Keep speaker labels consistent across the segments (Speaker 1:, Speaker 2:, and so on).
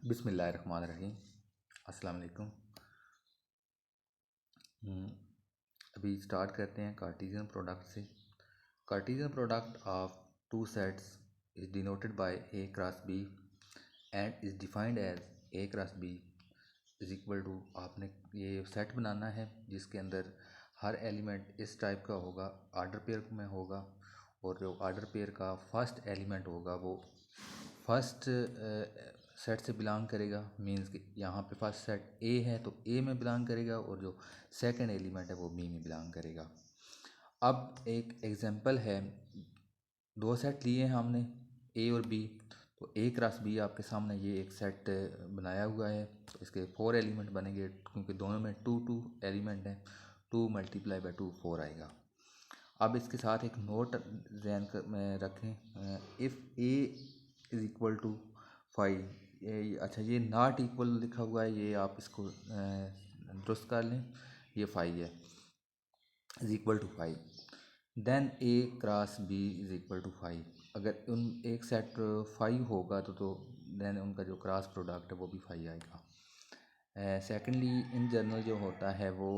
Speaker 1: बिस्मिल्लाहिर्रहमानिर्रहीम। अस्सलाम वालेकुम। अभी स्टार्ट करते हैं कार्टेशियन प्रोडक्ट से। Cartesian product of two sets is denoted by A cross B and is defined as A cross B is equal to, आपने ये सेट बनाना है जिसके अंदर हर एलिमेंट इस टाइप का होगा, ऑर्डर पेयर में होगा, और जो ऑर्डर पेयर का फर्स्ट एलिमेंट होगा वो फर्स्ट सेट से बिलोंग करेगा। मींस कि यहाँ पे फर्स्ट सेट ए है तो ए में बिलोंग करेगा, और जो सेकंड एलिमेंट है वो बी में बिलोंग करेगा। अब एक एग्जांपल है, दो सेट लिए हैं हमने ए और बी, तो ए क्रॉस बी आपके सामने ये एक सेट बनाया हुआ है। इसके 4 एलिमेंट बनेंगे क्योंकि दोनों में 2 एलिमेंट हैं। 2 मल्टीप्लाई बाई 2 4 आएगा। अब इसके साथ एक नोट जहन में रखें, if A is equal to 5। अच्छा, ये नॉट इक्वल लिखा हुआ है, ये आप इसको दुरुस्त कर लें। ये 5 है, is equal to 5। Then A cross B is equal to 5। अगर उन एक सेट 5 होगा तो देन उनका जो क्रॉस प्रोडक्ट है वो भी 5 आएगा। सेकेंडली इन जनरल जो होता है वो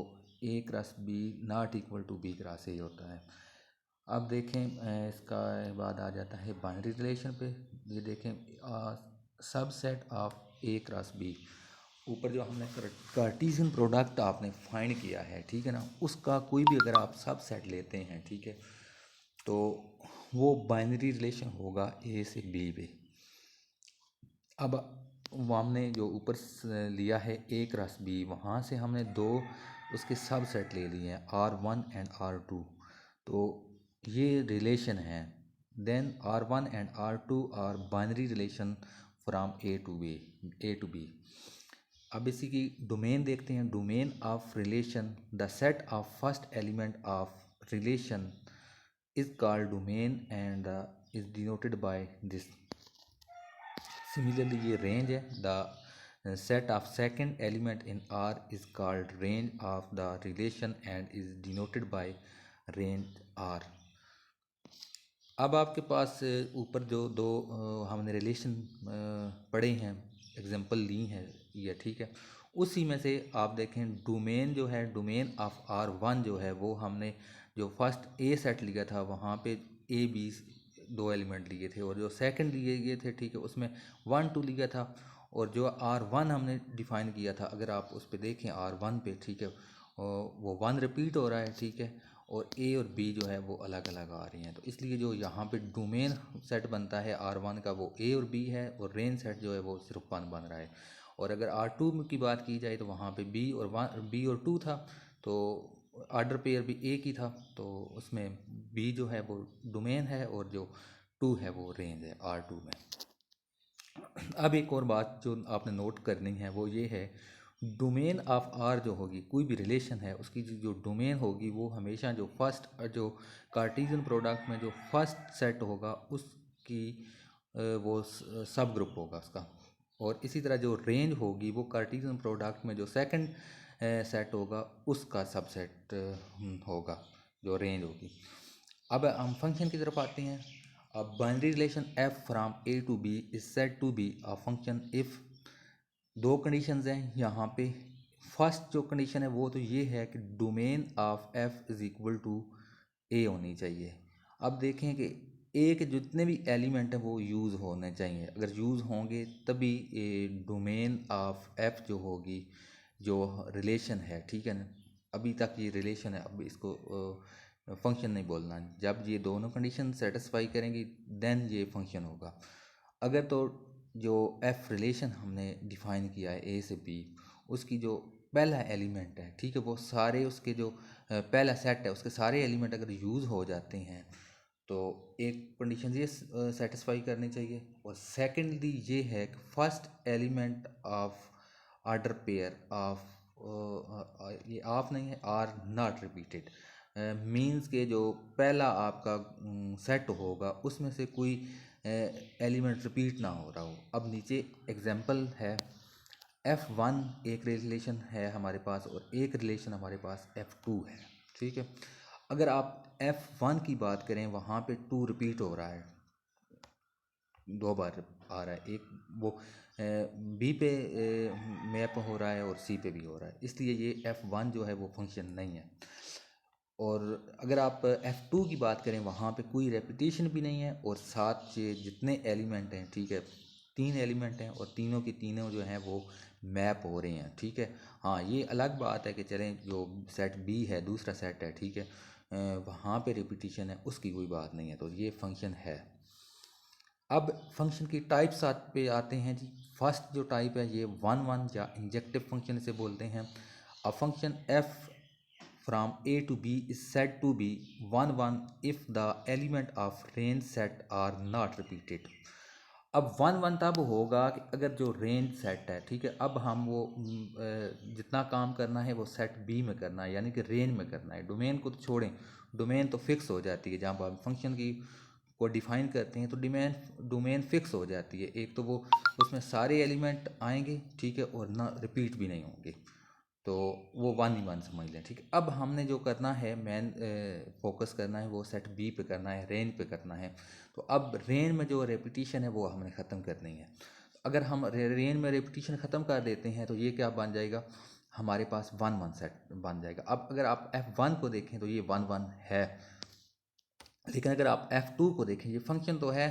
Speaker 1: a cross b not equal to b cross a होता है। अब देखें, इसका बाद आ जाता है बाइनरी रिलेशन पे। ये देखें, सब set of A cross B, ऊपर जो हमने कार्टेशियन प्रोडक्ट आपने फाइंड किया है, ठीक है ना, उसका कोई भी अगर आप सब सेट लेते हैं, ठीक है, तो वो बाइनरी रिलेशन होगा ए से बी पे। अब वो हमने जो ऊपर लिया है ए क्रॉस बी, वहाँ से हमने दो उसके सब सेट ले लिए हैं, R1 एंड R2। तो ये रिलेशन है। Then R1 and R2 are binary relation from A to B. अब इसी की डोमेन देखते हैं। Domain of relation, the set of first element of relation is called domain and is denoted by this. Similarly ये range है। The set of second element in R is called range of the relation and is denoted by range R. अब आपके पास ऊपर जो दो हमने relation पढ़े हैं, एग्जांपल ली हैं ये, ठीक है, उसी में से आप देखें डोमेन जो है, डोमेन ऑफ R1 जो है वो हमने जो फर्स्ट ए सेट लिया था वहाँ पे ए बी दो एलिमेंट लिए थे, और जो सेकंड लिए गए थे, ठीक है, उसमें 1 2 लिया था। और जो R1 हमने डिफाइन किया था, अगर आप उस पर देखें R1 पे, ठीक है, वो 1 रिपीट हो रहा है, ठीक है, और ए और बी जो है वो अलग अलग आ रही हैं। तो इसलिए जो यहाँ पे डोमेन सेट बनता है R1 का वो ए और बी है, और रेंज सेट जो है वो सिर्फ 1 बन रहा है। और अगर R2 की बात की जाए तो वहाँ पे बी और 2 था, तो ऑर्डर पेयर भी एक ही था, तो उसमें बी जो है वो डोमेन है और जो 2 है वो रेंज है R2 में। अब एक और बात जो आपने नोट करनी है वो ये है, डोमेन ऑफ आर जो होगी, कोई भी रिलेशन है उसकी जो डोमेन होगी वो हमेशा जो फर्स्ट जो कार्टेशियन प्रोडक्ट में जो फर्स्ट सेट होगा उसकी वो सब ग्रुप होगा उसका। और इसी तरह जो रेंज होगी वो कार्टेशियन प्रोडक्ट में जो सेकंड सेट होगा उसका सबसेट होगा, जो रेंज होगी। अब हम फंक्शन की तरफ आते हैं। अब binary relation f from a to b is said to be a function if दो कंडीशंस हैं यहाँ पे। फर्स्ट जो कंडीशन है वो तो ये है कि domain of f is equal to a होनी चाहिए। अब देखें कि a के जितने भी एलिमेंट हैं वो यूज़ होने चाहिए, अगर यूज़ होंगे तभी डोमेन ऑफ f जो होगी, जो रिलेशन है, ठीक है ना, अभी तक ये रिलेशन है, अब इसको फंक्शन नहीं बोलना। जब ये दोनों कंडीशन सेटिस्फाई करेंगी देन ये फंक्शन होगा। अगर तो जो एफ रिलेशन हमने डिफाइन किया है ए से बी, उसकी जो पहला एलिमेंट है, ठीक है, वो सारे उसके जो पहला सेट है उसके सारे एलिमेंट अगर यूज़ हो जाते हैं तो एक कंडीशन ये सेटिस्फाई करनी चाहिए। और सेकेंडली ये है कि first element of order pair of, ये ऑफ नहीं है, आर नॉट रिपीटेड। मींस के जो पहला आपका सेट होगा उसमें से कोई एलिमेंट रिपीट ना हो रहा हो। अब नीचे एग्जांपल है, F1 एक रिलेशन है हमारे पास और एक रिलेशन हमारे पास F2 है, ठीक है। अगर आप F1 की बात करें वहाँ पे 2 रिपीट हो रहा है, दो बार आ रहा है, एक वो बी पे मैप हो रहा है और सी पे भी हो रहा है, इसलिए ये F1 जो है वो फंक्शन नहीं है। और अगर आप F2 की बात करें, वहाँ पे कोई रेपिटेशन भी नहीं है और साथ से जितने एलिमेंट हैं, ठीक है, 3 एलिमेंट हैं और तीनों की तीनों जो हैं वो मैप हो रहे हैं, ठीक है। हाँ, ये अलग बात है कि चलें जो सेट बी है दूसरा सेट है, ठीक है, वहाँ पे रिपीटिशन है, उसकी कोई बात नहीं है, तो ये फंक्शन है। अब फंक्शन की टाइप्स पे आते हैं जी। फर्स्ट जो टाइप है ये वन वन या इंजेक्टिव फंक्शन से बोलते हैं। A function F from A to B is said to be one one if the element of range set are not repeated. अब वन वन तब होगा कि अगर जो रेंज सेट है, ठीक है, अब हम वो जितना काम करना है वो सेट बी में करना है, यानी कि रेंज में करना है। डोमेन को तो छोड़ें, डोमेन तो फिक्स हो जाती है, जहाँ पर हम फंक्शन की को डिफाइन करते हैं तो डोमेन फिक्स हो जाती है। एक तो वो उसमें सारे एलिमेंट आएंगे, ठीक है, और ना रिपीट भी नहीं होंगे, तो वो वन ही वन समझ लें, ठीक है। अब हमने जो करना है, मेन फोकस करना है वो सेट बी पे करना है, रेंज पे करना है। तो अब रेंज में जो रेपिटेशन है वो हमने ख़त्म करनी है। अगर हम रेंज में रेपिटेशन ख़त्म कर देते हैं तो ये क्या बन जाएगा, हमारे पास वन वन सेट बन जाएगा। अब अगर आप F1 को देखें तो ये वन वन है, लेकिन अगर आप F2 को देखें, ये फंक्शन तो है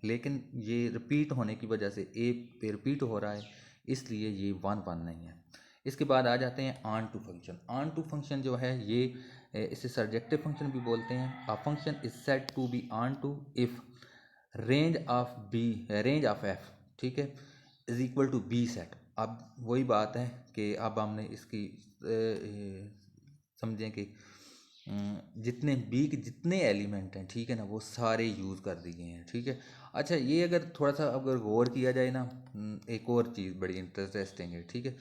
Speaker 1: लेकिन ये रिपीट होने की वजह से ए पे रिपीट हो रहा है, इसलिए ये वन वन नहीं है। इसके बाद आ जाते हैं onto function. Onto function जो है ये इसे सर्जेक्टिव फंक्शन भी बोलते हैं। A function is said to be onto if range of F, ठीक है, is equal to B set. अब वही बात है कि अब हमने इसकी समझें कि जितने बी के जितने एलिमेंट हैं, ठीक है ना, वो सारे यूज़ कर दिए हैं, ठीक है। अच्छा, ये अगर थोड़ा सा अगर गौर किया जाए ना, एक और चीज़ बड़ी इंटरेस्टिंग है, ठीक है।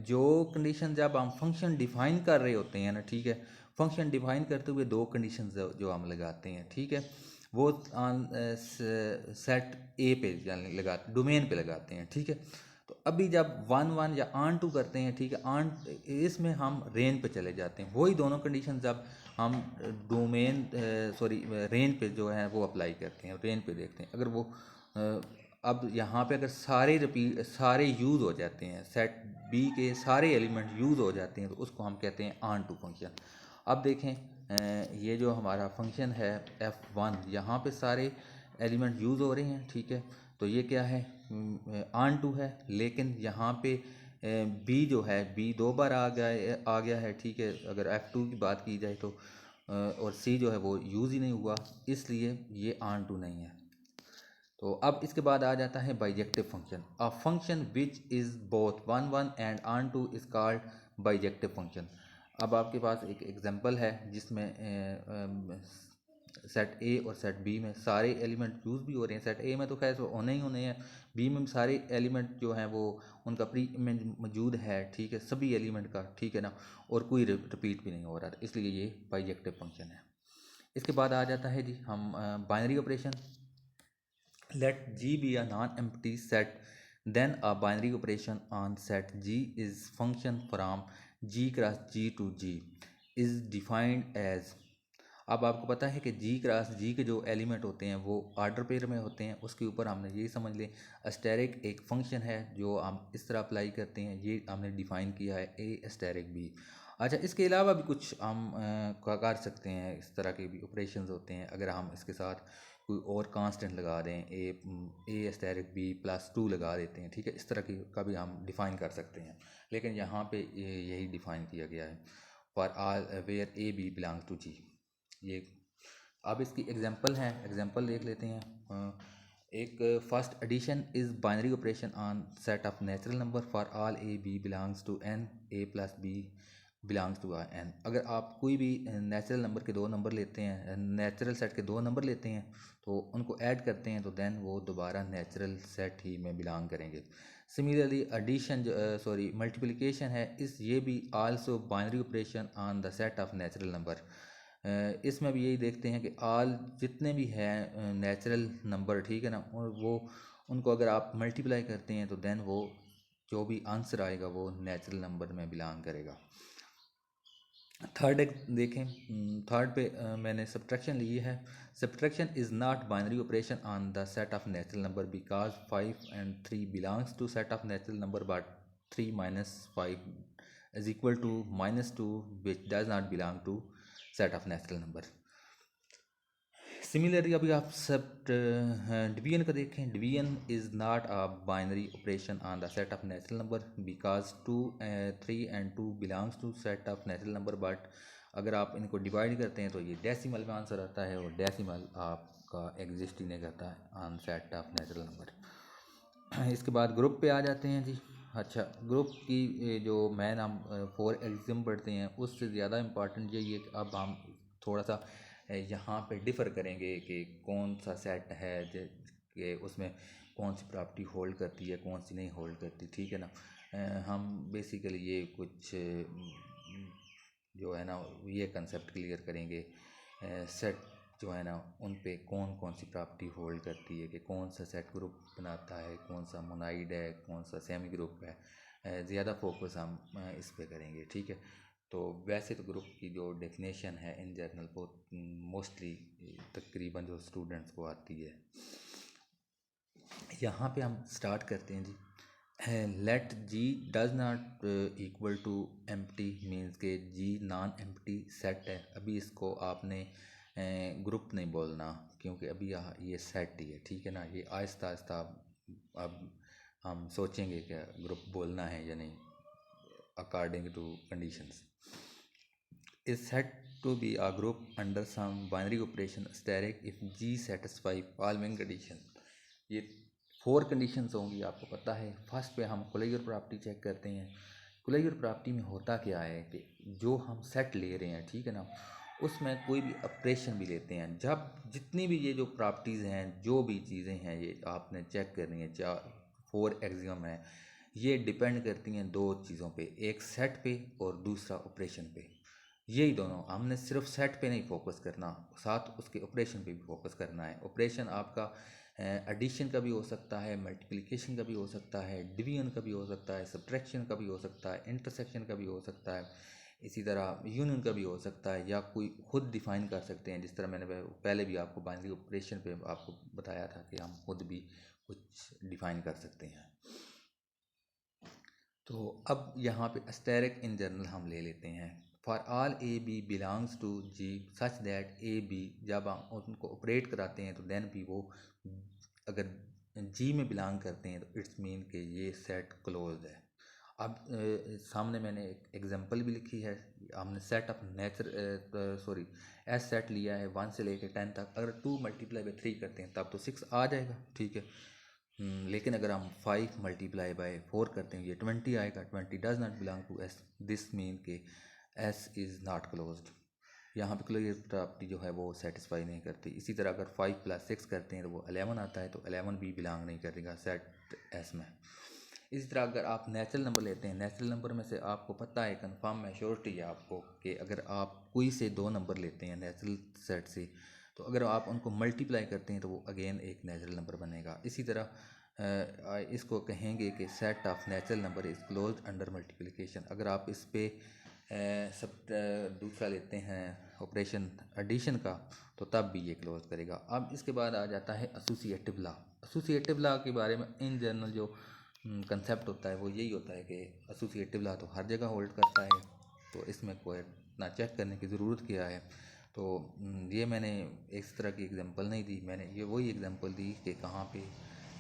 Speaker 1: जो कंडीशन जब हम फंक्शन डिफाइन कर रहे होते हैं ना, ठीक है, फंक्शन डिफाइन करते हुए दो कंडीशन जो हम लगाते हैं, ठीक है, वो सेट ए पे लगाते, डोमेन पे लगाते हैं, ठीक है। तो अभी जब वन वन या ऑन टू करते हैं, ठीक है, ऑन इसमें हम रेंज पे चले जाते हैं। वही दोनों कंडीशन जब हम डोमेन रेंज पे जो है वो अप्लाई करते हैं, रेंज पे देखते हैं, अगर वो अब यहाँ पे अगर सारे यूज़ हो जाते हैं, सेट बी के सारे एलिमेंट यूज़ हो जाते हैं, तो उसको हम कहते हैं ऑन टू फंक्शन। अब देखें, ये जो हमारा फंक्शन है F1, यहाँ पे सारे एलिमेंट यूज़ हो रहे हैं, ठीक है, तो ये क्या है, ऑन टू है। लेकिन यहाँ पे बी जो है, बी दो बार आ गया है, ठीक है, अगर F2 की बात की जाए तो और सी जो है वो यूज़ ही नहीं हुआ, इसलिए ये ऑन टू नहीं है। तो अब इसके बाद आ जाता है bijective function. A function which is both one one and on two is called bijective function. अब आपके पास एक एग्जांपल है जिसमें सेट ए और सेट बी में सारे एलिमेंट यूज़ भी हो रहे हैं। सेट ए में तो खैर होने ही होने हैं, बी में सारे एलिमेंट जो हैं वो उनका प्री इमेज मौजूद है, ठीक है, सभी एलिमेंट का, ठीक है ना, और कोई रिपीट भी नहीं हो रहा, इसलिए ये बाइजेक्टिव फंक्शन है। इसके बाद आ जाता है जी हम binary operation. Let G be a non-empty set, then a binary operation on set G is function from G cross G to G is defined as। अब आपको पता है कि G क्रॉस G के जो एलिमेंट होते हैं वो ऑर्डर पेयर में होते हैं। उसके ऊपर हमने यही समझ लें, अस्टेरिक एक फंक्शन है जो हम इस तरह अप्लाई करते हैं, ये हमने डिफ़ाइन किया है ए अस्टेरिक बी। अच्छा, इसके अलावा भी कुछ हम कर सकते हैं, इस तरह के भी ऑपरेशंस होते हैं। अगर हम इसके साथ कोई और कांस्टेंट लगा दें, ए अस्टेरिक बी प्लस टू लगा देते हैं, ठीक है, इस तरह की का भी हम डिफ़ाइन कर सकते हैं, लेकिन यहाँ पे यही डिफ़ाइन किया गया है, for all where a B belongs to G. ये अब इसकी एग्जांपल है, एग्जांपल देख लेते हैं। एक first addition is binary operation on set of natural number for all A B belongs to N, A plus B belongs to N. अगर आप कोई भी नेचुरल नंबर के दो नंबर लेते हैं, नेचुरल सेट के दो नंबर लेते हैं, तो उनको ऐड करते हैं, तो देन वो दोबारा नेचुरल सेट ही में बिलोंग करेंगे। सिमिलरली एडिशन मल्टीप्लिकेशन है, इस ये भी also binary operation on the set of natural number. इसमें भी यही देखते हैं कि आल जितने भी हैं नेचुरल नंबर, ठीक है ना, और वो उनको अगर आप मल्टीप्लाई करते हैं तो देन वो जो भी आंसर आएगा वो नेचुरल नंबर में बिलोंग करेगा। थर्ड देखें, थर्ड पे मैंने सब्ट्रैक्शन ली है। Subtraction is not binary operation on the set of natural number because 5 and 3 belongs to set of natural number but 3 - 5 is equal to -2 which does not belong to set of natural number. Similarly अभी आप सब division का देखें। Division is not a binary operation on the set of natural number because 2 3 and 2 belongs to set of natural number but अगर आप इनको divide करते हैं तो ये डेसिमल में आंसर आता है और डेसिमल आपका एग्जिस्ट ही नहीं करता है on set of natural number. इसके बाद ग्रुप पे आ जाते हैं जी। अच्छा, ग्रुप की जो मैन हम 4 एग्जाम पढ़ते हैं उससे ज़्यादा इम्पॉर्टेंट यही है कि अब हम थोड़ा सा यहाँ पे डिफ़र करेंगे कि कौन सा सेट है कि उसमें कौन सी प्रॉपर्टी होल्ड करती है कौन सी नहीं होल्ड करती, ठीक है ना। हम बेसिकली ये कुछ जो है ना ये कंसेप्ट क्लियर करेंगे। सेट जो है ना उन पे कौन कौन सी प्रॉपर्टी होल्ड करती है कि कौन सा सेट ग्रुप बनाता है, कौन सा मोनाइड है, कौन सा सेमी ग्रुप है। ज़्यादा फोकस हम इस पे करेंगे, ठीक है। तो वैसे तो ग्रुप की जो डेफिनेशन है इन जनरल बहुत मोस्टली तकरीबन जो स्टूडेंट्स को आती है। यहाँ पे हम स्टार्ट करते हैं जी। Let G does not equal to empty means के जी नॉन एम्प्टी सेट है। अभी इसको आपने ग्रुप नहीं बोलना क्योंकि अभी यहाँ ये सेट ही है, ठीक है ना। ये आहिस्ता आहिस्ता अब हम सोचेंगे कि ग्रुप बोलना है या नहीं according to conditions. is said to be a group under some binary operation static if G satisfy following condition। ये 4 कंडीशंस होंगी आपको पता है। फर्स्ट पे हम कोलेयर प्रॉपर्टी चेक करते हैं। कोलेयर प्रॉपर्टी में होता क्या है कि जो हम सेट ले रहे हैं, ठीक है ना, उसमें कोई भी ऑपरेशन भी लेते हैं, जब जितनी भी ये जो प्रॉपर्टीज़ हैं जो भी चीज़ें हैं ये आपने चेक करनी है। 4 एक्सियम है, ये डिपेंड करती हैं 2 चीज़ों पे, एक सेट पे और दूसरा ऑपरेशन पे। यही दोनों, हमने सिर्फ सेट पे नहीं फोकस करना, साथ उसके ऑपरेशन पे भी फोकस करना है। ऑपरेशन आपका एडिशन का भी हो सकता है, मल्टीप्लिकेशन का भी हो सकता है, डिवीजन का भी हो सकता है, सब्ट्रैक्शन का भी हो सकता है, इंटरसेक्शन का भी हो सकता है, इसी तरह यूनियन का भी हो सकता है, या कोई खुद डिफाइन कर सकते हैं। जिस तरह मैंने पहले भी आपको बाइनरी ऑपरेशन पे आपको बताया था कि हम खुद भी कुछ डिफाइन कर सकते हैं। तो अब यहाँ पे अस्टेरिक इन जनरल हम ले लेते हैं। For all A B belongs to G such that A B, जब हम उनको ऑपरेट कराते हैं तो देन भी वो अगर जी में बिलोंग करते हैं तो इट्स मीन कि ये सेट क्लोज है। अब सामने मैंने एक एग्जांपल भी लिखी है। हमने set of nature S set लिया है 1 से लेकर 10 तक। अगर 2 × 3 करते हैं तब तो 6 आ जाएगा, ठीक है। लेकिन अगर हम 5 × 4 करते हैं ये 20 आएगा। 20 does not belong to S, this mean के एस इज़ नॉट क्लोज्ड। यहाँ पे क्लोजर प्रॉपर्टी जो है वो सेटिस्फाई नहीं करती। इसी तरह अगर 5 + 6 करते हैं तो वो 11 आता है, तो 11 भी बिलोंग नहीं करेगा सेट एस में। इसी तरह अगर आप नेचुरल नंबर लेते हैं, नेचुरल नंबर में से आपको पता है कन्फर्म मैच्योरिटी है आपको कि अगर आप कोई से 2 नंबर लेते हैं नेचुरल सेट से, तो अगर आप उनको मल्टीप्लाई करते हैं तो वो अगेन एक नेचुरल नंबर बनेगा। इसी तरह इसको कहेंगे कि set of natural number is close under multiplication. अगर आप इस पे सब दूसरा लेते हैं ऑपरेशन एडिशन का तो तब भी ये क्लोज करेगा। अब इसके बाद आ जाता है एसोसिएटिव लॉ। एसोसिएटिव लॉ के बारे में इन जनरल जो कंसेप्ट होता है वो यही होता है कि एसोसिएटिव लॉ तो हर जगह होल्ड करता है, तो इसमें कोई ना चेक करने की ज़रूरत क्या है। तो ये मैंने इस तरह की एग्जांपल नहीं दी, मैंने ये वही एग्जांपल दी कि कहाँ पे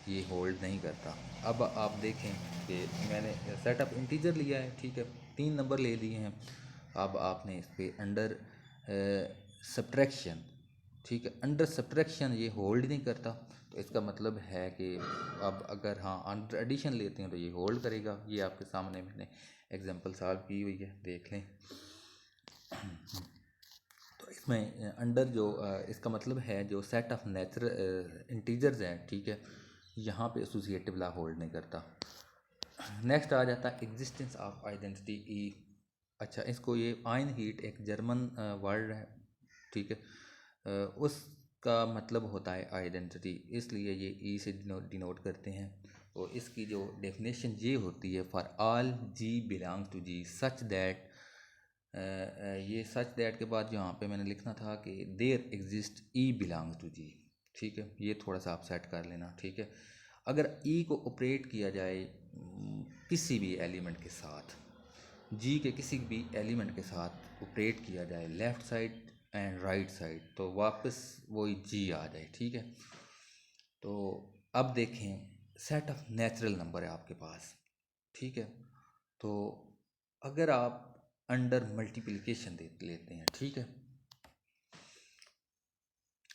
Speaker 1: ये होल्ड नहीं करता। अब आप देखें कि मैंने सेट ऑफ इंटीजर लिया है, ठीक है, 3 नंबर ले लिए हैं। अब आपने इस पे अंडर सब्ट्रैक्शन, ठीक है, अंडर सब्ट्रैक्शन ये होल्ड नहीं करता। तो इसका मतलब है कि अब अगर हाँ अंडर एडिशन लेते हैं तो ये होल्ड करेगा। ये आपके सामने मैंने एग्जांपल सॉल्व की हुई है, देख लें। तो इसमें अंडर जो इसका मतलब है जो सेट ऑफ नेचुरल इंटीजर्स हैं, ठीक है, यहाँ पे एसोसिएटिव लॉ होल्ड नहीं करता। नेक्स्ट आ जाता है एग्जिस्टेंस ऑफ आइडेंटिटी ई। अच्छा, इसको ये आइन हीट एक जर्मन वर्ड है, ठीक है, उसका मतलब होता है आइडेंटिटी, इसलिए ये ई से डिनोट करते हैं। तो इसकी जो डेफिनेशन ये होती है, for all ji belongs to G such that ये सच दैट के बाद यहाँ पे मैंने लिखना था कि there exist e belongs to G. ठीक है, ये थोड़ा सा आप सेट कर लेना। ठीक है, अगर ई को ऑपरेट किया जाए किसी भी एलिमेंट के साथ, जी के किसी भी एलिमेंट के साथ ऑपरेट किया जाए left side and right side, तो वापस वही जी आ जाए। ठीक है, तो अब देखें, सेट ऑफ नेचुरल नंबर है आपके पास। ठीक है, तो अगर आप अंडर मल्टीप्लिकेशन देख लेते हैं, ठीक है,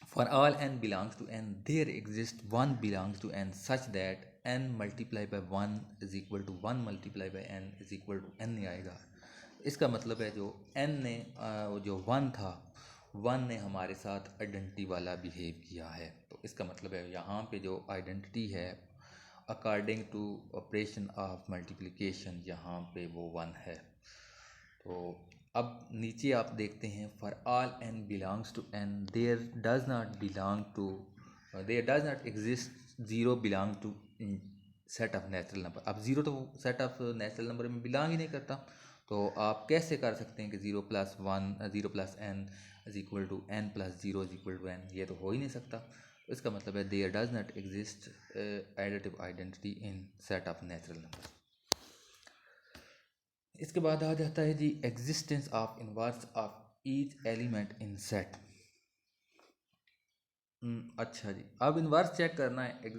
Speaker 1: for all n belongs to n there exist one belongs to n such that n multiply by one is equal to one multiply by n is equal to n आएगा। इसका मतलब है जो n ने जो वन था, one ने हमारे साथ आइडेंटिटी वाला बिहेव किया है। तो इसका मतलब है यहाँ पे जो आइडेंटिटी है according to operation of multiplication, यहाँ पे वो वन है। तो अब नीचे आप देखते हैं, for all n belongs to n there does not belong to, there does not exist zero belong to set of natural number. अब ज़ीरो तो सेट ऑफ नेचुरल नंबर में बिलोंग ही नहीं करता, तो आप कैसे कर सकते हैं कि zero plus one, zero plus n is equal to n plus zero is equal to n, ये तो हो ही नहीं सकता। तो इसका मतलब है there does not exist additive identity in set of natural number. इसके बाद आ जाता है जी existence of inverse of each element in set. अच्छा जी, अब इनवर्स चेक करना है।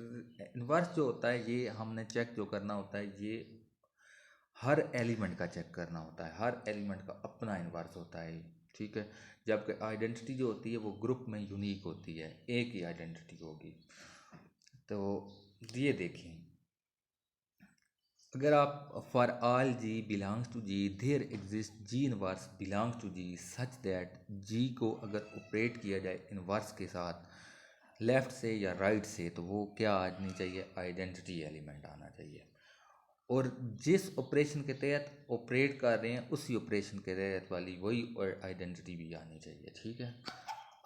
Speaker 1: इनवर्स जो होता है ये हमने चेक जो करना होता है, ये हर एलिमेंट का चेक करना होता है। हर एलिमेंट का अपना इनवर्स होता है। ठीक है, जबकि आइडेंटिटी जो होती है वो ग्रुप में यूनिक होती है, एक ही आइडेंटिटी होगी। तो ये देखें, अगर आप for all ji belongs to G there exist g inverse belongs to G such that g को अगर ऑपरेट किया जाए इनवर्स के साथ लेफ़्ट से या राइट से, तो वो क्या आनी चाहिए, आइडेंटिटी एलिमेंट आना चाहिए। और जिस ऑपरेशन के तहत ऑपरेट कर रहे हैं उसी ऑपरेशन के तहत वाली वही आइडेंटिटी भी आनी चाहिए। ठीक है,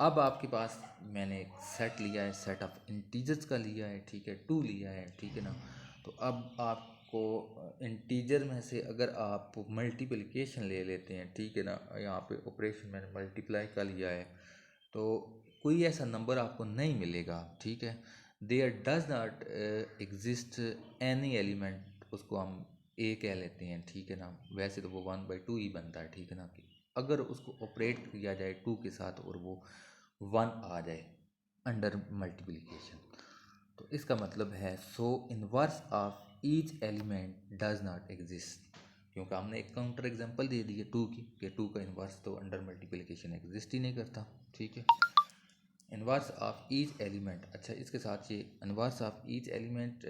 Speaker 1: अब आपके पास मैंने एक सेट लिया है, सेट ऑफ इंटीजर्स का लिया है। ठीक है, टू लिया है। ठीक है ना, तो अब आपको इंटीजर में से अगर आप मल्टीप्लिकेशन ले लेते हैं, ठीक है ना, यहाँ पे ऑपरेशन मैंने मल्टीप्लाई का लिया है, तो कोई ऐसा नंबर आपको नहीं मिलेगा। ठीक है, there does not exist any element, उसको हम ए कह लेते हैं। ठीक है ना, वैसे तो वो वन बाई टू ही बनता है। ठीक है ना, कि अगर उसको ऑपरेट किया जाए टू के साथ और वो वन आ जाए अंडर मल्टीप्लिकेशन, तो इसका मतलब है सो inverse of each element does not exist, क्योंकि हमने एक काउंटर एग्जांपल दे दी है टू की, कि टू का इनवर्स तो अंडर मल्टीप्लिकेशन एग्जिस्ट ही नहीं करता। ठीक है, इनवर्स ऑफ ईच एलिमेंट, अच्छा इसके साथ ये inverse of each element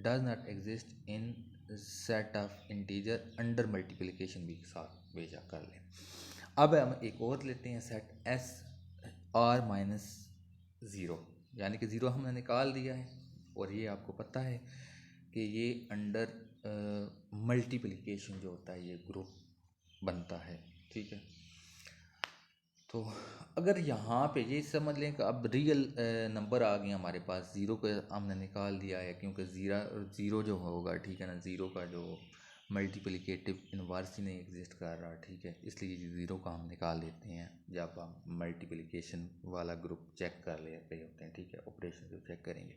Speaker 1: does not exist in set of integer under multiplication भी साथ भेजा कर लें। अब हम एक और लेते हैं set S R minus zero, यानी कि ज़ीरो हमने निकाल दिया है और ये आपको पता है कि ये अंडर मल्टीप्लिकेशन जो होता है ये ग्रुप बनता है। ठीक है, तो अगर यहाँ पे ये समझ लें कि अब रियल नंबर आ गए हमारे पास, ज़ीरो को हमने निकाल दिया है क्योंकि ज़ीरो जो होगा, ठीक है ना, ज़ीरो का जो मल्टीप्लिकेटिव इनवर्स ही नहीं एग्जिस्ट कर रहा। ठीक है, इसलिए ज़ीरो का हम निकाल देते हैं जब हम मल्टीप्लिकेशन वाला ग्रुप चेक कर ले रहे होते हैं। ठीक है, ऑपरेशन जो चेक करेंगे,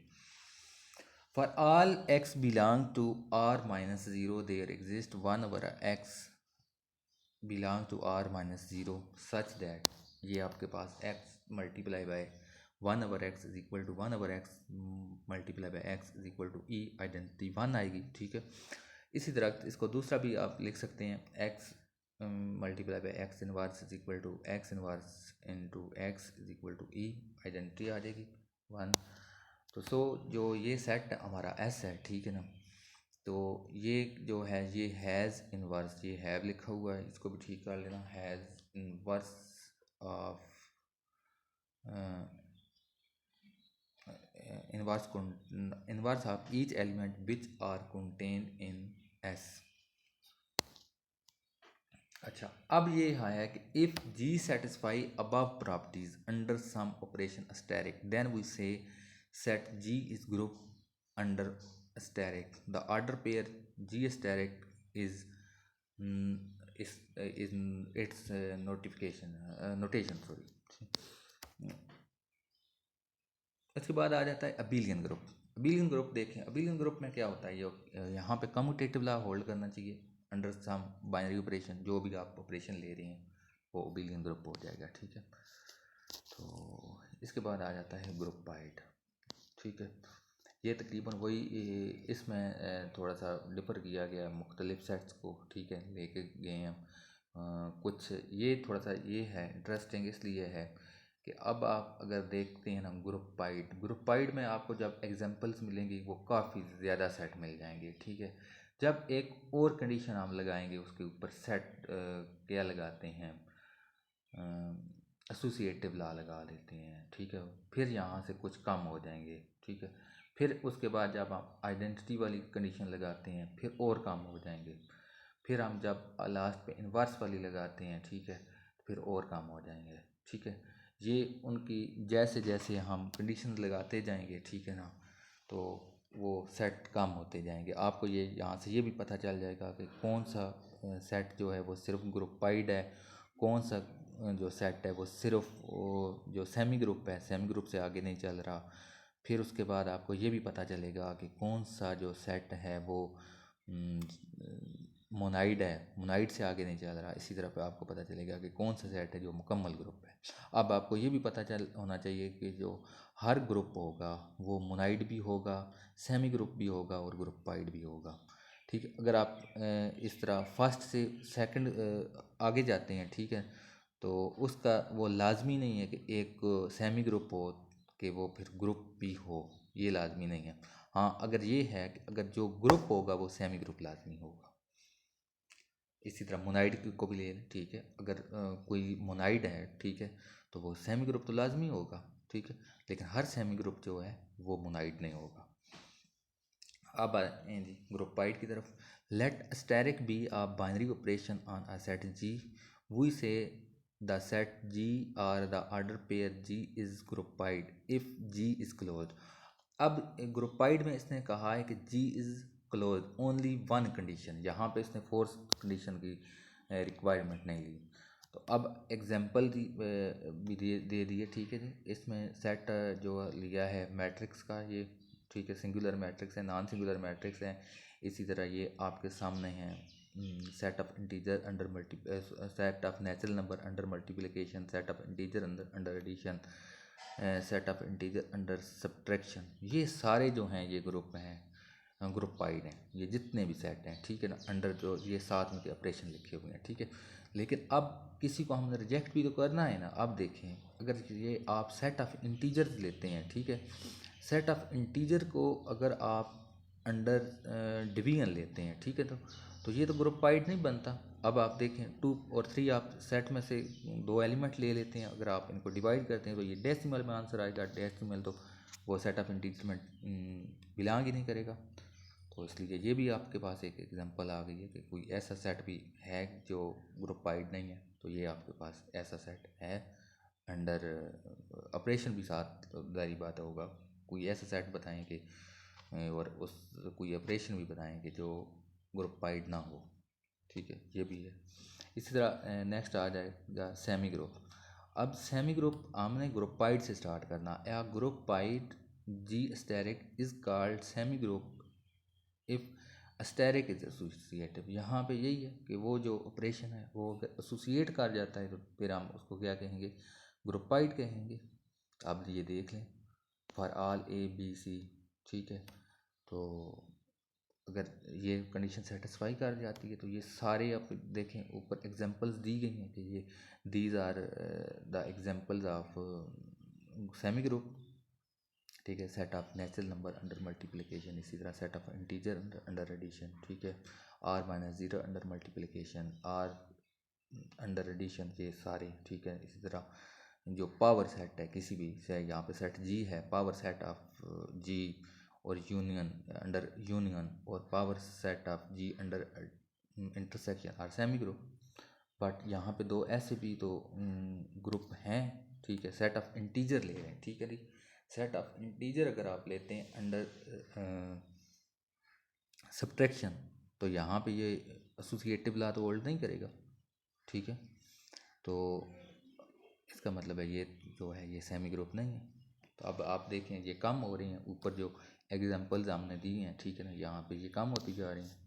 Speaker 1: for all X belong to R minus zero there exist one over X belong to R minus zero such that, ये आपके पास x multiply by one over X is equal to one over X multiply by X is equal to E, identity one आएगी। ठीक है, इसी तरह इसको दूसरा भी आप लिख सकते हैं, x multiply by x inverse is equal to x inverse into x is equal to E, identity आ जाएगी वन। तो सो जो ये सेट हमारा एस है, ठीक है ना, तो ये जो है ये हैज़ इनवर्स, ये हैव लिखा हुआ है, इसको भी ठीक कर लेना, has inverse of inverse of each element which are contained in S. अच्छा, अब ये है कि if G satisfy above properties under some operation asterisk then we say set G is group under asterisk, the order pair G asterisk is is in it's notation sorry. उसके बाद आ जाता है अबेलियन ग्रुप। अबेलियन ग्रुप देखें, abelian group में क्या होता है, ये यहाँ पे कम्यूटेटिव लॉ होल्ड करना चाहिए अंडर सम बाइनरी ऑपरेशन, जो भी आप ऑपरेशन ले रहे हैं वो अबेलियन ग्रुप हो जाएगा, ठीक है। तो इसके बाद आ जाता है ग्रुप पाइड, ठीक है। ये तकरीबन वही इसमें थोड़ा सा डिफ़र किया गया मुख्तलिफ सेट्स को, ठीक है, लेके गए हैं कुछ। ये थोड़ा सा ये है इंटरेस्टिंग इसलिए है कि अब आप अगर देखते हैं ना ग्रुप पाइड में आपको जब एग्जांपल्स मिलेंगी वो काफ़ी ज़्यादा सेट मिल जाएंगे, ठीक है। जब एक और कंडीशन हम लगाएंगे उसके ऊपर सेट क्या लगाते हैं, एसोसिएटिव लॉ लगा लेते हैं, ठीक है। फिर यहाँ से कुछ कम हो जाएंगे, ठीक है। फिर उसके बाद जब आप आइडेंटिटी वाली कंडीशन लगाते हैं फिर और कम हो जाएंगे। फिर हम जब लास्ट पे इन्वर्स वाली लगाते हैं, ठीक है, फिर और कम हो जाएंगे, ठीक है। ये उनकी जैसे जैसे हम कंडीशन लगाते जाएंगे, ठीक है ना, तो वो सेट कम होते जाएंगे। आपको ये यहाँ से ये भी पता चल जाएगा कि कौन सा सेट जो है वो सिर्फ ग्रुपाइड है, कौन सा जो सेट है वो सिर्फ वो जो सेमी ग्रुप है, सेमी ग्रुप से आगे नहीं चल रहा। फिर उसके बाद आपको ये भी पता चलेगा कि कौन सा जो सेट है वो मोनाइड है, मोनाइड से आगे नहीं चल रहा। इसी तरह पे आपको पता चलेगा कि कौन सा सेट है जो मुकम्मल ग्रुप है। अब आपको ये भी पता चल होना चाहिए कि जो हर ग्रुप होगा वो मोनाइड भी होगा, सेमी ग्रुप भी होगा और ग्रुपाइड भी होगा, ठीक है। अगर आप इस तरह फर्स्ट से सेकंड आगे जाते हैं, ठीक है, तो उसका वो लाजमी नहीं है कि एक सेमी ग्रुप हो कि वो फिर ग्रुप भी हो, ये लाजमी नहीं है। हाँ, अगर ये है कि अगर जो ग्रुप होगा वो सेमी ग्रुप लाजमी होगा। इसी तरह मोनाइड को भी ले लें, ठीक है। अगर कोई मोनाइड है, ठीक है, तो वो सेमी ग्रुप तो लाजमी होगा, ठीक है, लेकिन हर सेमी ग्रुप जो है वो मोनाइड नहीं होगा। अब आए जी ग्रुपाइड की तरफ। Let asterisk be a binary operation on a set G, we say the set G और the order pair G is groupoid if G is close. अब ग्रुपाइड में इसने कहा है कि G is close only one condition, यहाँ पे इसने फोर्थ कंडीशन की रिक्वायरमेंट नहीं ली। तो अब एग्जांपल भी दे दिए, ठीक है जी। इसमें सेट जो लिया है मैट्रिक्स का, ये ठीक है, सिंगुलर मैट्रिक्स है, नॉन सिंगुलर मैट्रिक्स है। इसी तरह ये आपके सामने है set of integer under set of natural number under multiplication, set of integer under addition, set of integer under subtraction. ये सारे जो हैं ये ग्रुप हैं, ग्रुपाइड हैं, ये जितने भी सेट हैं, ठीक है ना, अंडर जो ये साथ में के ऑपरेशन लिखे हुए हैं, ठीक है। लेकिन अब किसी को हमने रिजेक्ट भी तो करना है ना। अब देखें, अगर ये आप सेट ऑफ इंटीजर्स लेते हैं, ठीक है, सेट ऑफ इंटीजर को अगर आप अंडर डिवीजन लेते हैं, ठीक है, तो ये तो ग्रुपाइड नहीं बनता। अब आप देखें 2 और 3 आप सेट में से दो एलिमेंट ले लेते हैं, अगर आप इनको डिवाइड करते हैं तो ये डेसिमल में आंसर आएगा। डेसिमल तो वो सेट ऑफ इंटीजर में बिलोंग ही नहीं करेगा। तो इसलिए ये भी आपके पास एक एग्जांपल आ गई है कि कोई ऐसा सेट भी है जो ग्रुपाइड नहीं है, तो ये आपके पास ऐसा सेट है अंडर ऑपरेशन भी साथ दारी बात होगा। कोई ऐसा सेट बताएं कि और उस कोई ऑपरेशन भी बताएं कि जो ग्रुपाइड ना हो, ठीक है, ये भी है। इसी तरह नेक्स्ट आ जाएगा सेमी ग्रुप। अब सेमी ग्रुप हमने ग्रुपाइड से स्टार्ट करना। या groupoid G asterisk is called semigroup if asterisk is associative. यहाँ पे यही है कि वो जो ऑपरेशन है वो अगर एसोसिएट कर जाता है तो फिर हम उसको क्या कहेंगे, ग्रुपाइड कहेंगे। अब ये देख लें for all A B C, ठीक है, तो अगर ये कंडीशन सेटिस्फाई कर जाती है तो ये सारे आप देखें ऊपर एग्जांपल्स दी गई हैं कि ये these are the examples of semi group, ठीक है। Set of natural number under multiplication, इसी तरह set of integer under addition, ठीक है, R-0 under multiplication, R under addition, ये सारे, ठीक है। इसी तरह जो पावर सेट है किसी भी से, यहाँ पे सेट जी है, पावर सेट ऑफ जी और यूनियन अंडर यूनियन और power set of G under intersection are semi group. But यहाँ पे दो ऐसे भी तो ग्रुप हैं, ठीक है, सेट ऑफ इंटीजर ले रहे हैं, ठीक है जी। सेट ऑफ इंटीजर अगर आप लेते हैं अंडर सब्ट्रैक्शन तो यहाँ पे ये एसोसिएटिव लॉ तो होल्ड नहीं करेगा। ठीक है। तो इसका मतलब है ये जो है ये सेमी ग्रुप नहीं है। तो अब आप देखें ये कम हो रही हैं, ऊपर जो एग्जांपल्स हमने दी हैं, ठीक है ना, यहाँ पे ये कम होती जा रही हैं।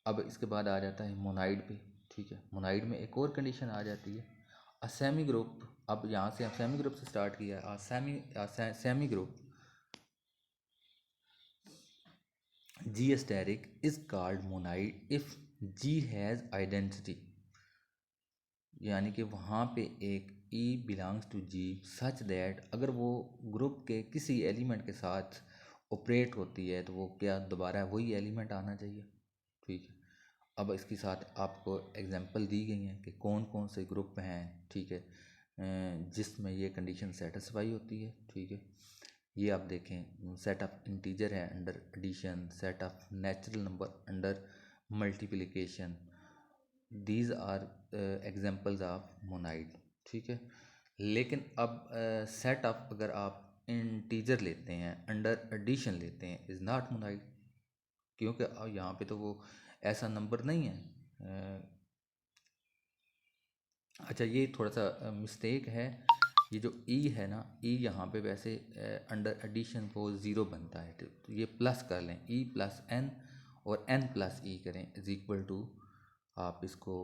Speaker 1: अब इसके बाद आ जाता है मोनाइड पे, ठीक है। मोनाइड में एक और कंडीशन आ जाती है अ सेमी ग्रुप। अब यहाँ से हम सेमी ग्रुप से स्टार्ट किया है। Semi group G asterisk is called monoid if G has identity, यानी कि वहाँ पे एक E belongs to G such that अगर वो ग्रुप के किसी एलिमेंट के साथ ऑपरेट होती है तो वो क्या दोबारा वही एलिमेंट आना चाहिए, ठीक है। अब इसके साथ आपको एग्जांपल दी गई हैं कि कौन कौन से ग्रुप हैं, ठीक है, जिसमें ये कंडीशन सेटिस्फाई होती है, ठीक है। ये आप देखें, सेट ऑफ इंटीजर है under addition, set of natural number under multiplication, these are examples of monoid, ठीक है। लेकिन अब सेट ऑफ अगर आप इंटीजर लेते हैं अंडर एडिशन लेते हैं इज़ नॉट मोनाइड, क्योंकि यहाँ पे तो वो ऐसा नंबर नहीं है। अच्छा, ये थोड़ा सा मिस्टेक है। ये जो ई है ना, ई यहाँ पे वैसे अंडर एडिशन वो ज़ीरो बनता है, तो ये प्लस कर लें, ई प्लस एन और एन प्लस ई करें इज इक्वल टू, आप इसको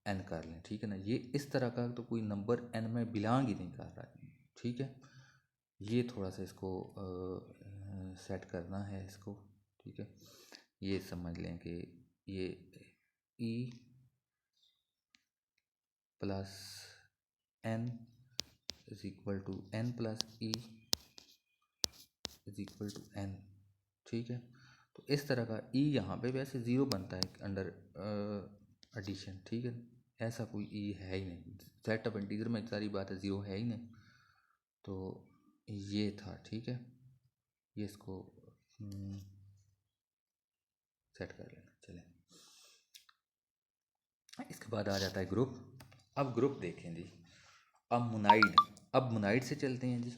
Speaker 1: एन कर लें, ठीक है ना। ये इस तरह का तो कोई नंबर एन में बिलोंग ही नहीं कर रहा है, ठीक है। ये थोड़ा सा इसको सेट करना है इसको, ठीक है। ये समझ लें कि ये E plus N is equal to N plus E is equal to N, ठीक है। तो इस तरह का ई यहाँ पे वैसे ज़ीरो बनता है अंडर एडिशन, ठीक है। ऐसा कोई ई है ही नहीं, सेट ऑफ इंटीजर में सारी बात है, ज़ीरो है ही नहीं। तो ये था, ठीक है। ये इसको सेट कर लेना, चलें। इसके बाद आ जाता है ग्रुप। अब ग्रुप देखें जी, अब मोनाइड से चलते हैं जी।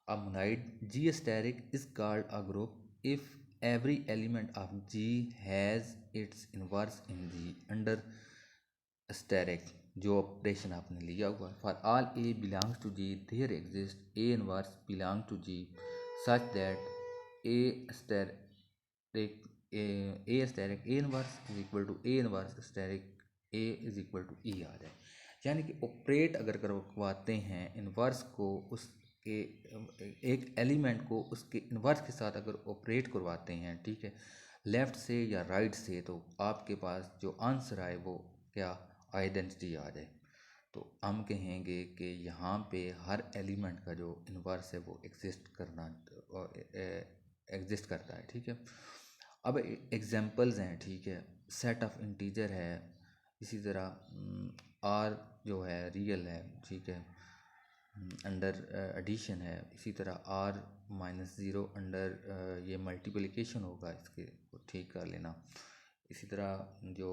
Speaker 1: A monoid G asterisk is called a group if every element of G has its inverse in G under asterisk, जो ऑपरेशन आपने लिया हुआ। For all A belongs to G there exists A inverse belong to G such that A asterisk A asterisk A inverse is equal to A inverse asterisk A is equal to E आ जाए। यानी कि operate अगर करवाते हैं inverse को उसके एक element को उसके इन्वर्स के साथ अगर ऑपरेट करवाते हैं, ठीक है, लेफ़्ट से या राइट से, तो आपके पास जो आंसर आए वो क्या आइडेंटिटी आ जाए। तो हम कहेंगे कि यहाँ पे हर एलिमेंट का जो इन्वर्स है वो एग्जिस्ट करता है, ठीक है। अब एग्जांपल्स हैं, ठीक है। सेट ऑफ इंटीजर है, इसी तरह आर जो है रियल है, ठीक है, अंडर एडिशन है। इसी तरह आर माइनस ज़ीरो अंडर ये मल्टीप्लिकेशन होगा, इसके ठीक कर लेना। इसी तरह जो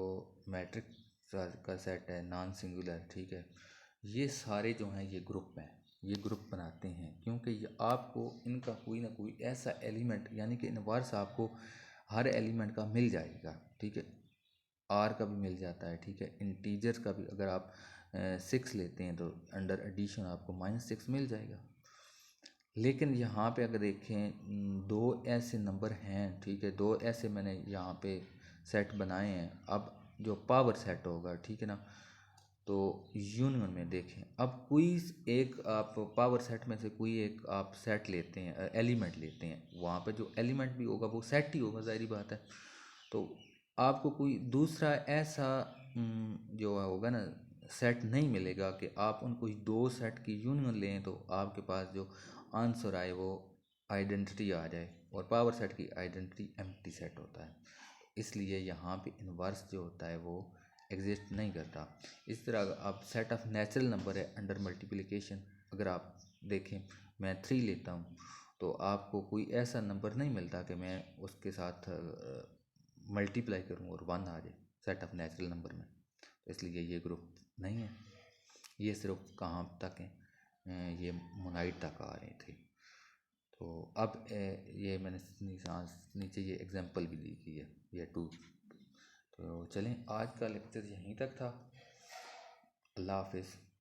Speaker 1: मैट्रिक्स का सेट है नॉन सिंगुलर, ठीक है। ये सारे जो हैं ये ग्रुप हैं, ये ग्रुप बनाते हैं, क्योंकि ये आपको इनका कोई ना कोई ऐसा एलिमेंट यानी कि इन्वर्स आपको हर एलिमेंट का मिल जाएगा, ठीक है। आर का भी मिल जाता है, ठीक है। इंटीजर का भी अगर आप 6 लेते हैं तो अंडर एडिशन आपको -6 मिल जाएगा। लेकिन यहाँ पे अगर देखें दो ऐसे नंबर हैं, ठीक है, दो ऐसे मैंने यहाँ पे सेट बनाए हैं। अब जो पावर सेट होगा, ठीक है ना, तो यूनियन में देखें, अब कोई एक आप पावर सेट में से कोई एक आप सेट लेते हैं, एलिमेंट लेते हैं, वहाँ पे जो एलिमेंट भी होगा वो सेट ही होगा, ज़ाहिर बात है। तो आपको कोई दूसरा ऐसा जो होगा ना सेट नहीं मिलेगा कि आप उनको दो सेट की यूनियन लें तो आपके पास जो आंसर आए वो आइडेंटिटी आ जाए, और पावर सेट की आइडेंटिटी एम्प्टी सेट होता है। इसलिए यहाँ पे इन्वर्स जो होता है वो एग्जिस्ट नहीं करता। इस तरह आप सेट ऑफ नेचुरल नंबर है अंडर मल्टीप्लिकेशन, अगर आप देखें मैं 3 लेता हूँ तो आपको कोई ऐसा नंबर नहीं मिलता कि मैं उसके साथ मल्टीप्लाई करूँ और 1 आ जाए सेट ऑफ नेचुरल नंबर में। तो इसलिए ये ग्रुप नहीं है। ये सिर्फ कहाँ तक है, ये मोनाइड तक आ रहे थे। तो अब ये मैंने नीचे ये एग्जांपल भी दी गई है, ये 2 तो चलें, आज का लेक्चर यहीं तक था। अल्लाह हाफिज़।